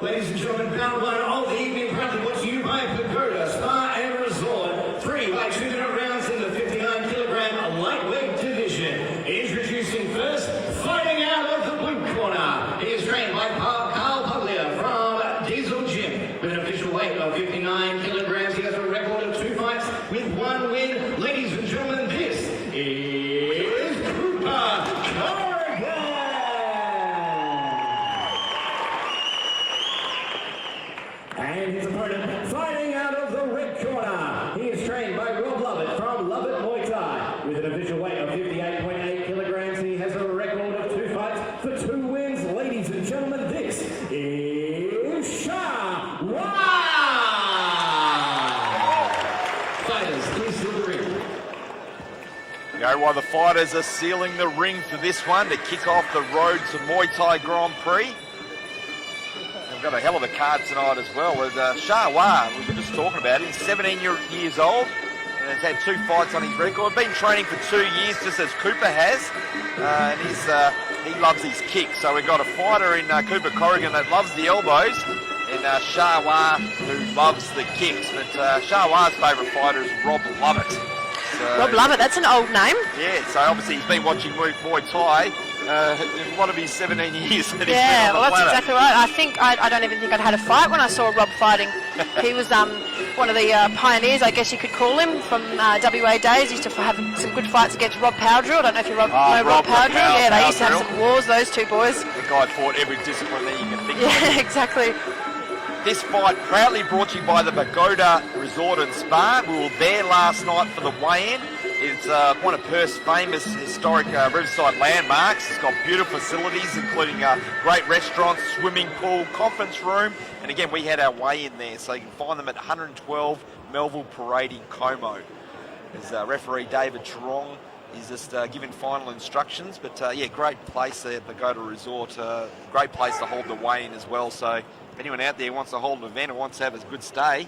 Ladies and gentlemen, round one of the evening, proudly brought to you by Pagoda Spa and Resort. 3 by 2 minute rounds in the 59 kilogram lightweight division. Introducing first, fighting out of the blue corner. He is trained by Carl Puglia from Diesel Gym. With an official weight of 59 kilograms, he has a record of 2 fights with 1 win. Ladies and gentlemen, this is Cooper Corrigan. And his opponent, fighting out of the red corner. He is trained by Rob Lovett from Lovett Muay Thai. With an official weight of 58.8 kilograms, he has a record of 2 fights for 2 wins. Ladies and gentlemen, this is Shah Fighters, please seal the ring. While the fighters are sealing the ring for this one to kick off the road to Muay Thai Grand Prix. We've got a hell of a card tonight as well with Shah Wah, we were just talking about. He's 17 years old and has had 2 fights on his record. Been training for 2 years, just as Cooper has, and he loves his kicks. So we've got a fighter in Cooper Corrigan that loves the elbows, and Shah Wah who loves the kicks. But Shah Wah's favourite fighter is Rob Lovett. So, Rob Lovett, that's an old name. Yeah, so obviously he's been watching Muay Thai in one of his 17 years that he's been Yeah, on the well, that's planet. exactly right. I don't even think I'd had a fight when I saw Rob fighting. He was one of the pioneers, I guess you could call him, from WA days. He used to have some good fights against Rob Powdrill. I don't know if you know Rob Powdrill. Yeah, they used to have some wars, those two boys. The guy fought every discipline that you can think of. Yeah, exactly. This fight proudly brought to you by the Pagoda Resort and Spa. We were there last night for the weigh-in. It's one of Perth's famous historic riverside landmarks. It's got beautiful facilities, including great restaurants, swimming pool, conference room. And again, we had our weigh-in there, so you can find them at 112 Melville Parade in Como. As referee David Chorong is just giving final instructions. But yeah, great place there at Pagoda Resort. Great place to hold the weigh-in as well. So if anyone out there wants to hold an event or wants to have a good stay,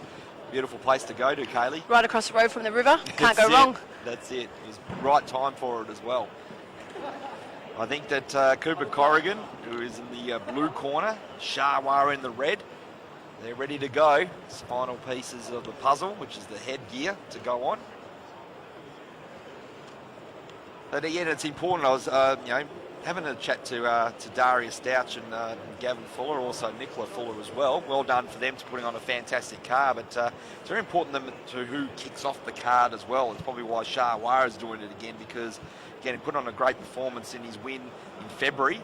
beautiful place to go to, Kaylee. Right across the road from the river. Can't go wrong. That's it. It was right time for it as well. I think that Cooper Corrigan, who is in the blue corner, Shah Wah in the red, they're ready to go. It's final pieces of the puzzle, which is the headgear to go on. But again, it's important. I was, having a chat to Darius Douch and Gavin Fuller, also Nicola Fuller as well. Well done for them to putting on a fantastic card, but it's very important to who kicks off the card as well. It's probably why Shah Wah is doing it again, because again, he put on a great performance in his win in February,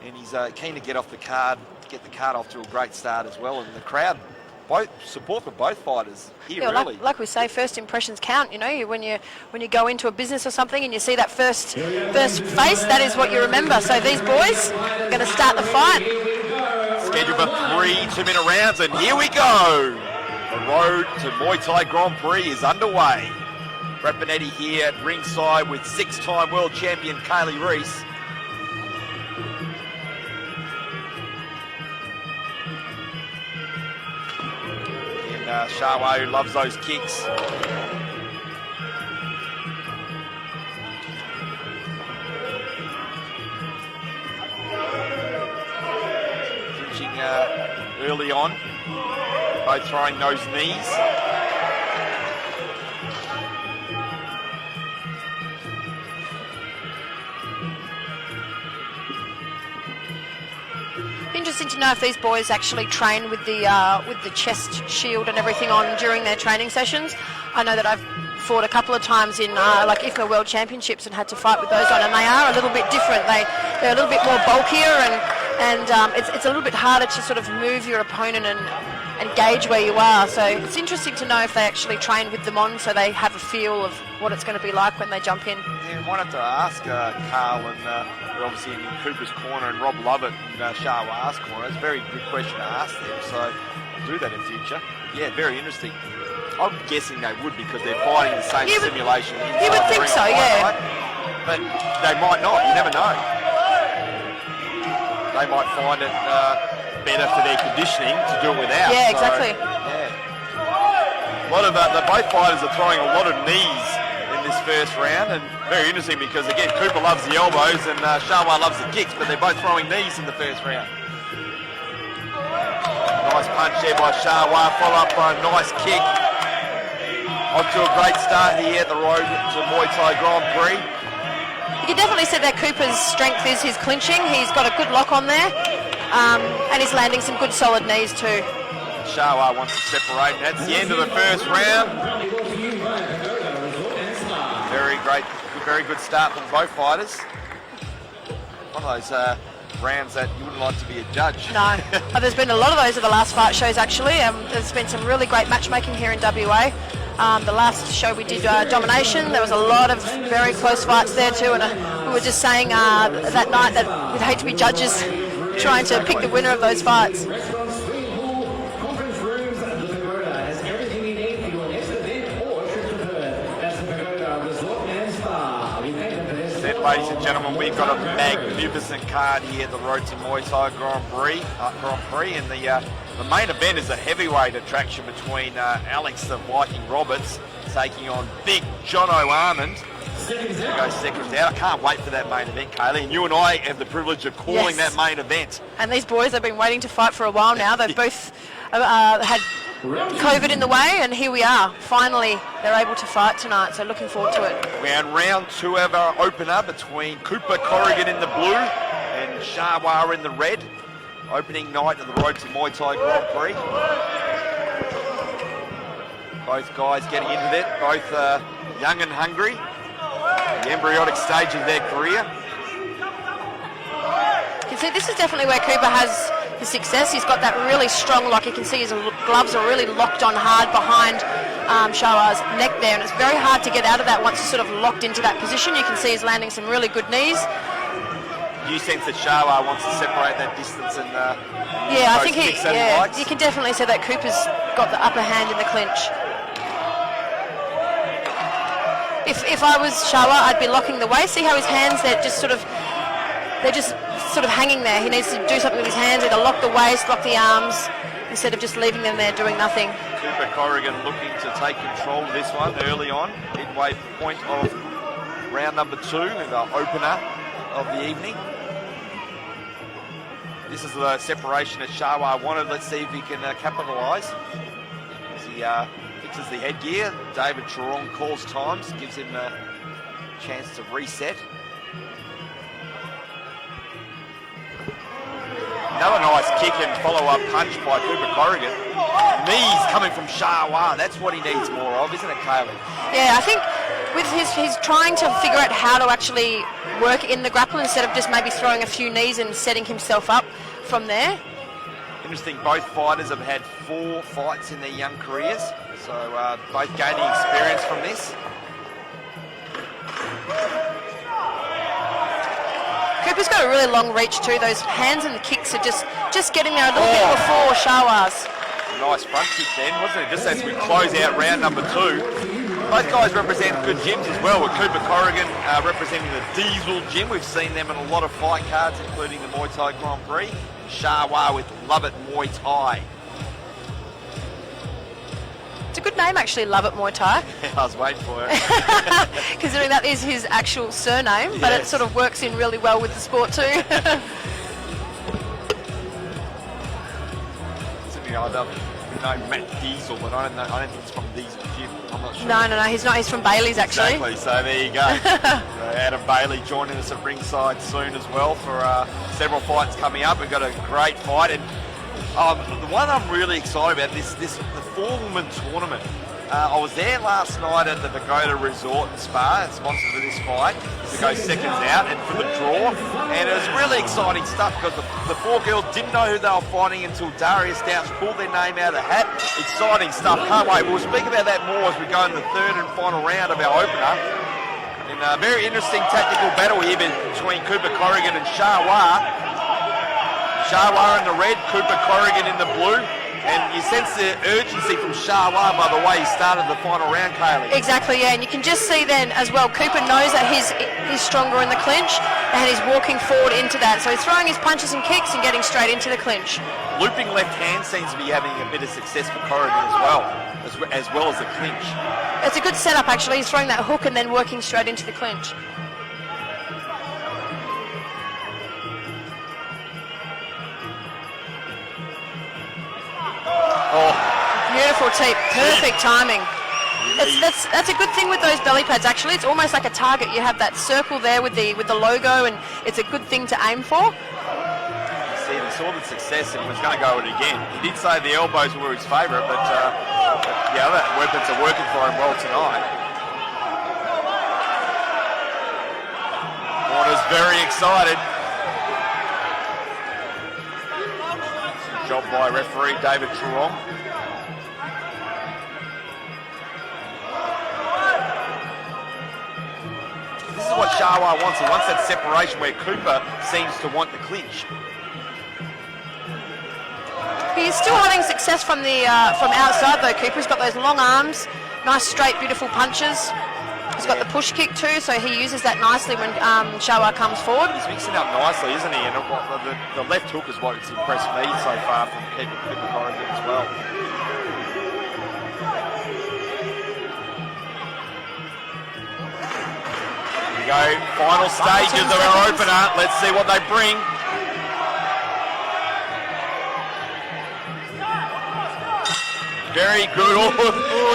and he's keen to get off the card, get the card off to a great start as well. And the crowd, support for both fighters here, yeah, really. Like we say, first impressions count. When you go into a business or something and you see that first face, that is what you remember. So these boys are going to start the fight. Scheduled for 3 2-minute rounds, and here we go. The road to Muay Thai Grand Prix is underway. Brett Bonetti here at ringside with 6-time world champion Kaylee Reese. Shah Wah, who loves those kicks. Clinching early on, both throwing those knees. Interesting to know if these boys actually train with the chest shield and everything on during their training sessions. I know that I've fought a couple of times in like IFMA World Championships and had to fight with those on, and they are a little bit different. They're a little bit more bulkier, and it's a little bit harder to sort of move your opponent and gauge where you are. So it's interesting to know if they actually train with them on, so they have a feel of what it's going to be like when they jump in. Yeah, might have to ask Carl, and we're obviously in Cooper's corner, and Rob Lovett and Shah Wah's corner. It's a very good question to ask them, so we'll do that in future. Yeah, very interesting. I'm guessing they would, because they're fighting the same simulation. You would think so, yeah. Right? But they might not. You never know. They might find it better for their conditioning to do it without. Yeah, exactly. Yeah. A lot of both fighters are throwing a lot of knees in this first round, and very interesting because again, Cooper loves the elbows and Shah Wah loves the kicks, but they're both throwing knees in the first round. Nice punch there by Shawa, followed up by a nice kick. Onto a great start here at the road to Muay Thai Grand Prix. You can definitely see that Cooper's strength is his clinching. He's got a good lock on there, and he's landing some good solid knees too. Shawa wants to separate, and that's the end of the first round. Very good start from both fighters. One of those rounds that you wouldn't like to be a judge. No, there's been a lot of those at the last fight shows actually. There's been some really great matchmaking here in WA. The last show we did Domination, there was a lot of very close fights there too, and we were just saying that night that we'd hate to be judges trying to pick the winner of those fights. Restaurants, swimming pool, conference rooms, the Pagoda has everything you need for your next event or trip to Perth. That's the Pagoda Resort and Spa. We thank them for this. Then, ladies and gentlemen, we've got a magnificent card here at the Road to Muay Thai Grand Prix, and the main event is a heavyweight attraction between Alex the Viking Roberts taking on Big Jono Armand. Go seconds out. I can't wait for that main event, Kaylee. And you and I have the privilege of calling that main event. And these boys have been waiting to fight for a while now. They've both had COVID in the way, and here we are. Finally, they're able to fight tonight, so looking forward to it. We're in round 2 of our opener between Cooper Corrigan in the blue and Shawa in the red. Opening night of the Road to Muay Thai Grand Prix. Both guys getting into it, both young and hungry. The embryonic stage of their career. You can see this is definitely where Cooper has the success. He's got that really strong lock. You can see his gloves are really locked on hard behind Shawa's neck there, and it's very hard to get out of that once he's sort of locked into that position. You can see he's landing some really good knees. You sense that Shawa wants to separate that distance and I think you can definitely see that Cooper's got the upper hand in the clinch. If I was Shawa, I'd be locking the waist. See how his hands, they're just sort of hanging there. He needs to do something with his hands, either lock the waist, lock the arms, instead of just leaving them there doing nothing. Cooper Corrigan looking to take control of this one early on, midway point of round number 2, the opener of the evening. This is the separation that Shawa wanted. Let's see if he can capitalise. As he fixes the headgear, David Chorong calls times, gives him a chance to reset. Another nice kick and follow-up punch by Cooper Corrigan. Knees coming from Shawa, that's what he needs more of, isn't it, Kaylee? Yeah, I think with he's trying to figure out how to actually work in the grapple instead of just maybe throwing a few knees and setting himself up from there. Interesting, both fighters have had 4 fights in their young careers, so both gaining experience from this. Cooper's got a really long reach too. Those hands and the kicks are just getting there a little bit before Shawa's. Nice front kick then, wasn't it? Just as we close out round number 2. Both guys represent good gyms as well, with Cooper Corrigan representing the Diesel Gym. We've seen them in a lot of fight cards, including the Muay Thai Grand Prix. Shawa with Love It Muay Thai. It's a good name actually, Love It Muay Thai. I was waiting for it. Considering that is his actual surname, but it sort of works in really well with the sport too. I don't know Matt Diesel, but I don't think it's from Diesel Gym. I'm not sure. No, he's not. He's from Bailey's actually. Exactly, so there you go. Adam Bailey joining us at ringside soon as well for several fights coming up. We've got a great fight, and the one I'm really excited about, the 4-woman tournament. I was there last night at the Pagoda Resort and Spa, sponsor for this fight, to go seconds out and for the draw. And it was really exciting stuff because the 4 girls didn't know who they were fighting until Darius Stouch pulled their name out of the hat. Exciting stuff, can't wait. We'll speak about that more as we go in the 3rd and final round of our opener. And a very interesting tactical battle here between Cooper Corrigan and Shawa. Shawa in the red, Cooper Corrigan in the blue. And you sense the urgency from Shawa by the way he started the final round, Kaylee. Exactly, yeah, and you can just see then as well, Cooper knows that he's stronger in the clinch and he's walking forward into that. So he's throwing his punches and kicks and getting straight into the clinch. Looping left hand seems to be having a bit of success for Corrigan as well as the clinch. It's a good setup actually, he's throwing that hook and then working straight into the clinch. Beautiful teep, perfect timing. That's a good thing with those belly pads. Actually, it's almost like a target. You have that circle there with the logo, and it's a good thing to aim for. See, he saw the success and was going to go with it again. He did say the elbows were his favourite, but the other weapons are working for him well tonight. Warner's very excited. Job by referee David Truong. This is what Shawa wants. He wants that separation where Cooper seems to want the clinch. He's still having success from the from outside though. Cooper's got those long arms, nice straight, beautiful punches. He's got the push kick too, so he uses that nicely when Shawa comes forward. He's mixing up nicely, isn't he? And the left hook is what's impressed me so far from Cooper Corrigan as well. Here we go, final stages of our opener. Let's see what they bring. Very good.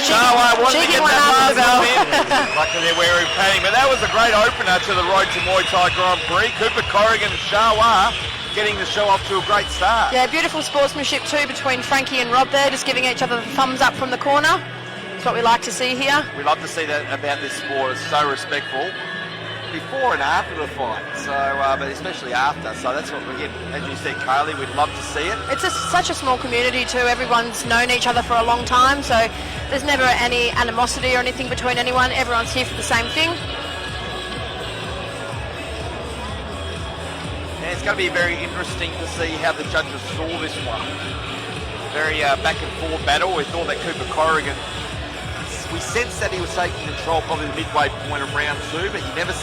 Shawa wanted to get that last one in. Luckily they're wearing padding, but that was a great opener to the Road to Muay Thai Grand Prix. Cooper Corrigan and Shawa getting the show off to a great start. Yeah, beautiful sportsmanship too between Frankie and Rob there, just giving each other the thumbs up from the corner. That's what we like to see here. We love to see that about this sport. It's so respectful before and after the fight, so but especially after. So that's what we get. As you said, Carly, we'd love to see it. It's such a small community too. Everyone's known each other for a long time, so there's never any animosity or anything between anyone. Everyone's here for the same thing. And it's going to be very interesting to see how the judges saw this one. Very back and forth battle. We thought that Cooper Corrigan, we sensed that he was taking control probably the midway point of round 2, but you never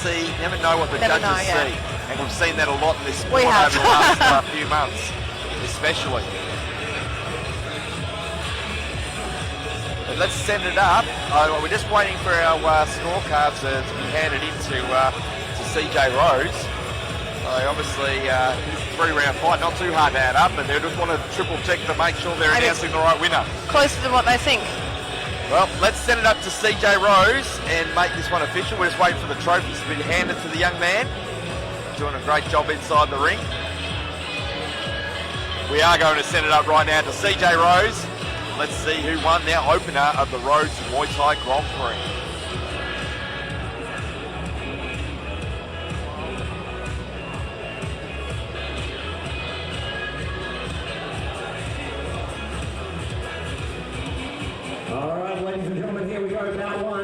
know what the judges see. And we've seen that a lot in this sport over the last few months, especially. But let's send it up. We're just waiting for our scorecards to be handed in to CJ Rose. So obviously, 3-round fight, not too hard to add up, but they just want to triple check to make sure they're announcing the right winner. Closer than what they think. Well, let's send it up to CJ Rose and make this one official. We're just waiting for the trophies to be handed to the young man. Doing a great job inside the ring. We are going to send it up right now to CJ Rose. Let's see who won their opener of the Road to Muay Thai Grand Prix. All right, ladies and gentlemen, here we go, round 1.